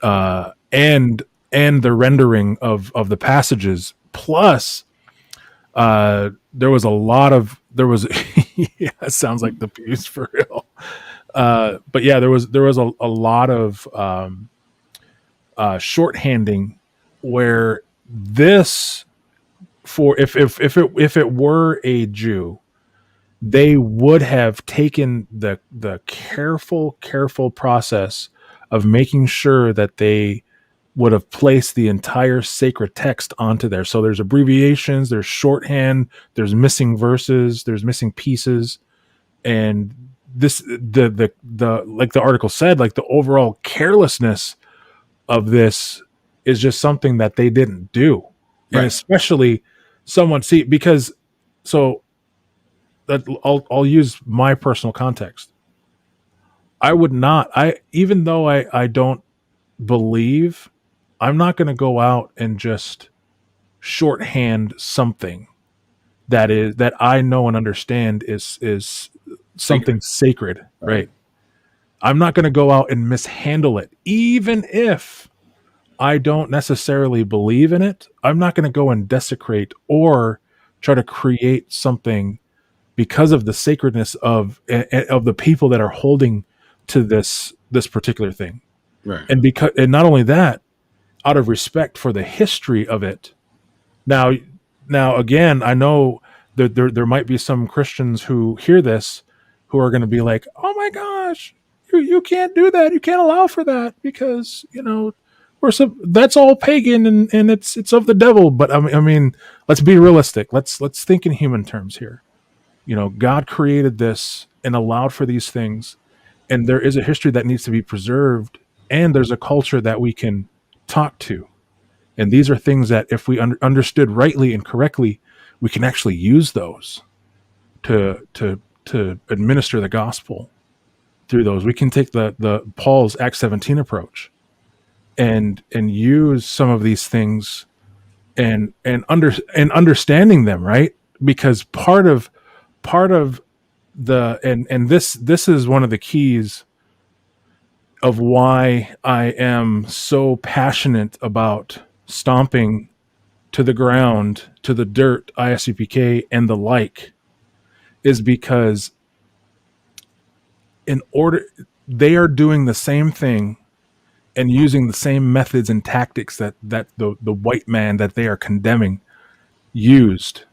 and the rendering of the passages. Plus, there was Yeah, it sounds like the pews for real. But yeah, there was a lot of shorthanding where this for if it were a Jew, they would have taken the careful process of making sure that they would have placed the entire sacred text onto there. So there's abbreviations, there's shorthand, there's missing verses, there's missing pieces, and this the like the article said, like the overall carelessness of this is just something that they didn't do, and Right. especially someone see because so that I'll use my personal context. I would not. I even though I don't believe, I'm not going to go out and just shorthand something that I know and understand is something sacred, right? I'm not going to go out and mishandle it, even if I don't necessarily believe in it. I'm not going to go and desecrate or try to create something because of the sacredness of the people that are holding to this particular thing. Right. And not only that, out of respect for the history of it. Now again, I know that there might be some Christians who hear this who are going to be like, "Oh my gosh, you can't do that. You can't allow for that because that's all pagan and it's of the devil." But I mean, let's be realistic. Let's think in human terms here. God created this and allowed for these things, and there is a history that needs to be preserved, and there's a culture that we can talk to. And these are things that if we understood rightly and correctly, we can actually use those to administer the gospel through those. We can take the Paul's Acts 17 approach and use some of these things and understanding them, right? Because part of the and this is one of the keys of why I am so passionate about stomping to the ground, to the dirt, Isupk and the like, is because they are doing the same thing and using the same methods and tactics that the white man that they are condemning used.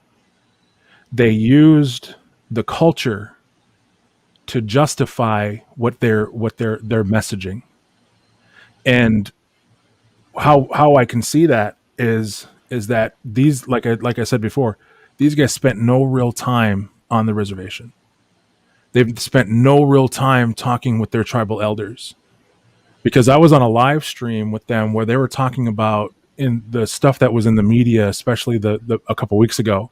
They used the culture to justify what they're messaging. And how I can see that is that these, like I said before, these guys spent no real time on the reservation. They've spent no real time talking with their tribal elders, because I was on a live stream with them where they were talking about in the stuff that was in the media, especially a couple weeks ago,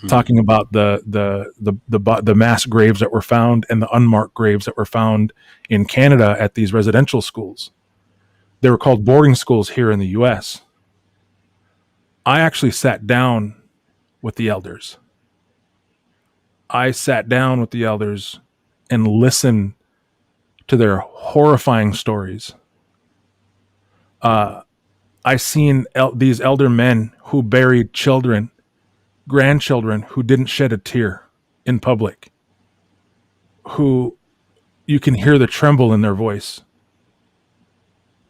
talking about the mass graves that were found and the unmarked graves that were found in Canada at these residential schools. They were called boarding schools here in the US. I actually sat down with the elders. I sat down with the elders and listened to their horrifying stories. I seen these elder men who buried children, grandchildren who didn't shed a tear in public, who you can hear the tremble in their voice,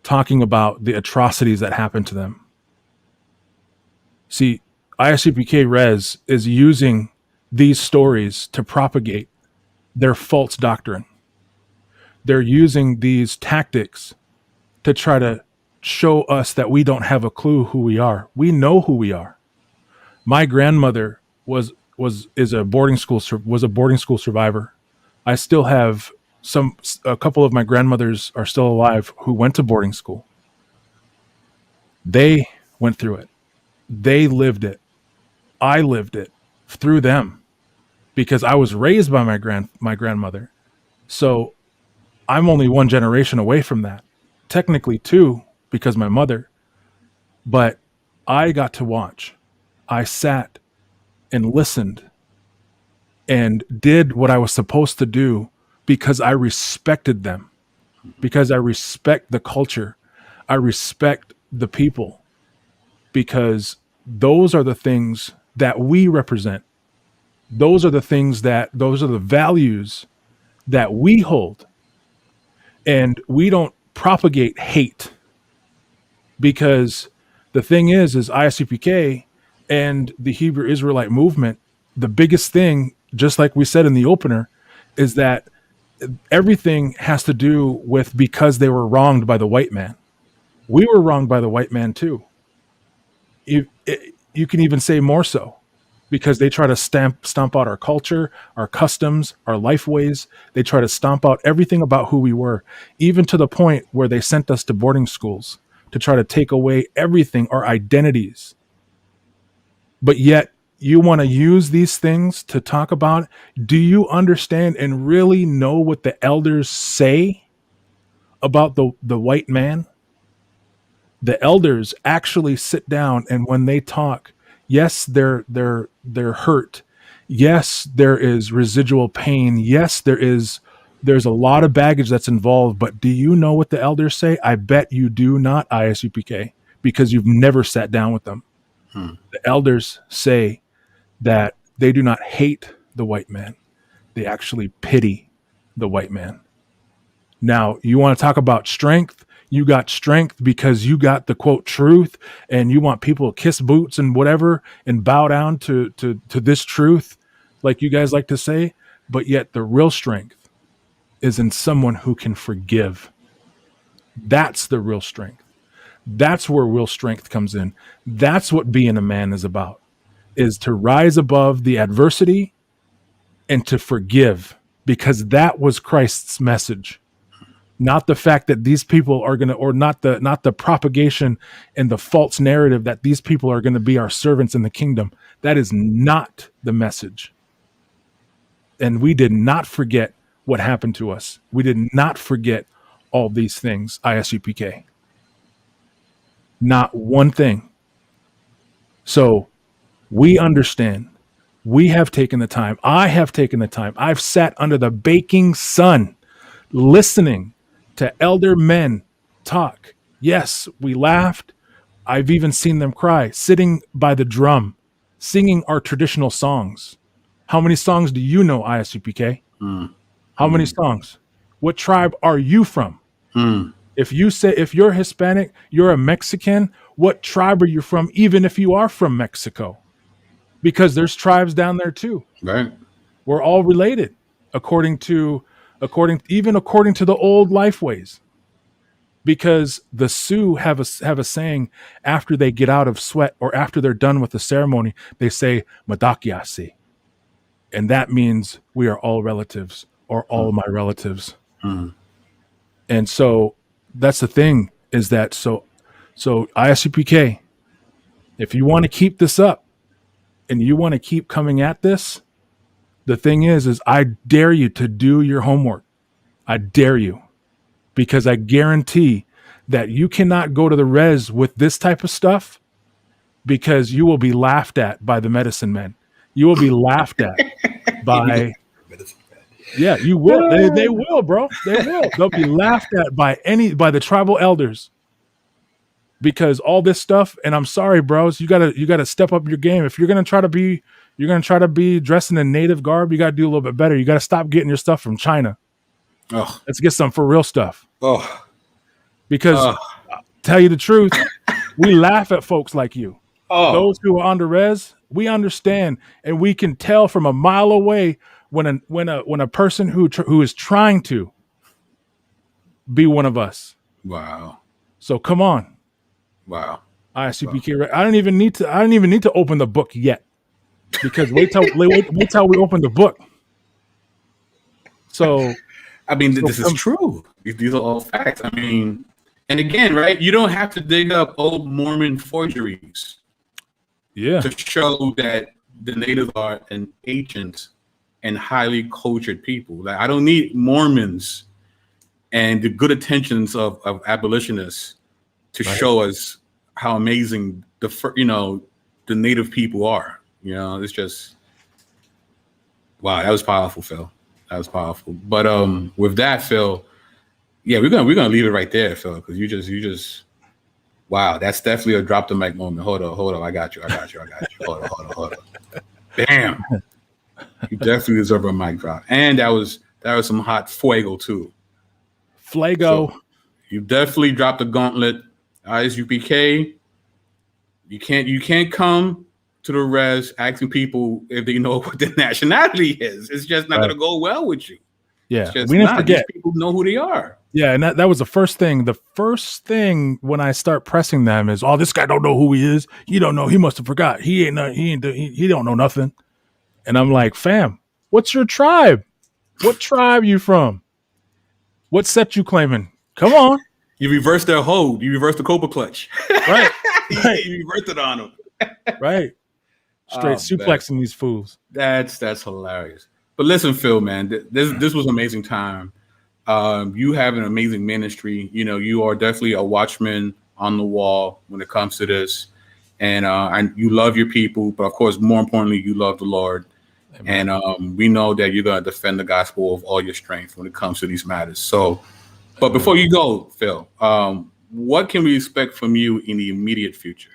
talking about the atrocities that happened to them. See, Isupk Res is using these stories to propagate their false doctrine. They're using these tactics to try to show us that we don't have a clue who we are. We know who we are. My grandmother was a boarding school survivor. I still have a couple of my grandmothers are still alive who went to boarding school. They went through it. They lived it. I lived it through them because I was raised by my grandmother. So I'm only one generation away from that. Technically two, because my mother, but I got to watch. I sat and listened and did what I was supposed to do because I respected them, because I respect the culture. I respect the people, because those are the things that we represent. Those are the values that we hold. And we don't propagate hate, because the thing is ISUPK and the Hebrew Israelite movement, the biggest thing, just like we said in the opener, is that everything has to do with because they were wronged by the white man. We were wronged by the white man too. You can even say more so, because they try to stomp out our culture, our customs, our life ways. They try to stomp out everything about who we were, even to the point where they sent us to boarding schools to try to take away everything, our identities. But yet you want to use these things to talk about. Do you understand and really know what the elders say about the white man? The elders actually sit down, and when they talk, yes, they're hurt. Yes, there is residual pain. Yes, there's a lot of baggage that's involved. But do you know what the elders say? I bet you do not, ISUPK, because you've never sat down with them. The elders say that they do not hate the white man. They actually pity the white man. Now, you want to talk about strength? You got strength because you got the quote truth, and you want people to kiss boots and whatever and bow down to this truth, like you guys like to say. But yet the real strength is in someone who can forgive. That's the real strength. That's where real strength comes in. That's what being a man is about, is to rise above the adversity and to forgive, because that was Christ's message. Not the fact that these people are going to, or not the propagation and the false narrative that these people are going to be our servants in the kingdom. That is not the message. And we did not forget what happened to us. We did not forget all these things, ISUPK. Not one thing. So we understand. We have taken the time. I have taken the time. I've sat under the baking sun listening to elder men talk. Yes, we laughed. I've even seen them cry, sitting by the drum, singing our traditional songs. How many songs do you know, ISUPK? How many songs? What tribe are you from? If you're Hispanic, you're a Mexican, what tribe are you from, even if you are from Mexico? Because there's tribes down there too. Right. We're all related according to the old life ways. Because the Sioux have a saying after they get out of sweat, or after they're done with the ceremony, they say Madakiasi. And that means we are all relatives, or all my relatives. And so that's the thing, is that so ISUPK, if you want to keep this up and you want to keep coming at this, the thing is I dare you to do your homework. I dare you, because I guarantee that you cannot go to the res with this type of stuff, because you will be laughed at by the medicine men. You will be laughed at by, yeah, you will. They will, bro. They will. They'll be laughed at by the tribal elders, because all this stuff. And I'm sorry, bros, you gotta step up your game. If you're gonna try to be dressed in a native garb, you gotta do a little bit better. You gotta stop getting your stuff from China. Oh. Let's get some for real stuff. Oh. Because tell you the truth, we laugh at folks like you. Oh. Those who are on the res, we understand, and we can tell from a mile away when a person who is trying to be one of us. Wow. So come on. Wow. ISUPK. Wow. I don't even need to open the book yet, because wait till we open the book. So I mean, this is true. These are all facts. I mean, and again, right? You don't have to dig up old Mormon forgeries, to show that the natives are an ancient and highly cultured people. Like, I don't need Mormons and the good intentions of abolitionists to show us how amazing the native people are. It's just, wow, that was powerful, Phil. That was powerful. But with that, Phil, yeah, we're gonna leave it right there, Phil, because you just wow, that's definitely a drop the mic moment. Hold on, I got you. Hold on. Damn. You definitely deserve a mic drop. And that was some hot fuego too. Flago. So you definitely dropped the gauntlet. Isupk. You can't come to the res asking people if they know what their nationality is. It's just not gonna go well with you. Yeah, we didn't forget. These people know who they are. Yeah, and that was the first thing. The first thing when I start pressing them is, "Oh, this guy don't know who he is. He don't know. He must have forgot. He don't know nothing." And I'm like, "Fam, what's your tribe? What tribe you from? What set you claiming? Come on." You reverse their hold. You reverse the Cobra clutch. Right. Right. You reversed it on them. Right. Straight suplexing these fools. That's hilarious. But listen, Phil, man, this was an amazing time. You have an amazing ministry. You know, you are definitely a watchman on the wall when it comes to this, and you love your people, but of course, more importantly, you love the Lord. Amen. And we know that you're going to defend the gospel of all your strength when it comes to these matters. So, but before you go, Phil, what can we expect from you in the immediate future?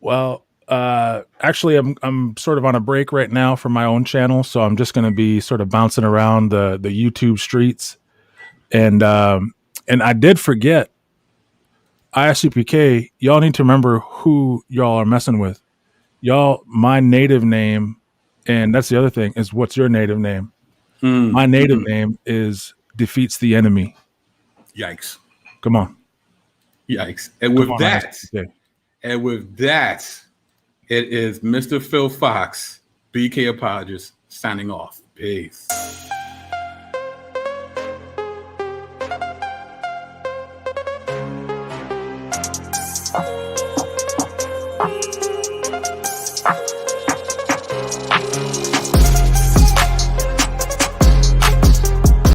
Well, actually, I'm sort of on a break right now for my own channel, so I'm just going to be sort of bouncing around the YouTube streets, and I did forget. Isupk, y'all need to remember who y'all are messing with. Y'all, my native name, and that's the other thing, is what's your native name? My native name is Defeats the Enemy. Yikes. Come on. Yikes. And with that, it is Mr. Phil Fox, BK Apologist, signing off. Peace.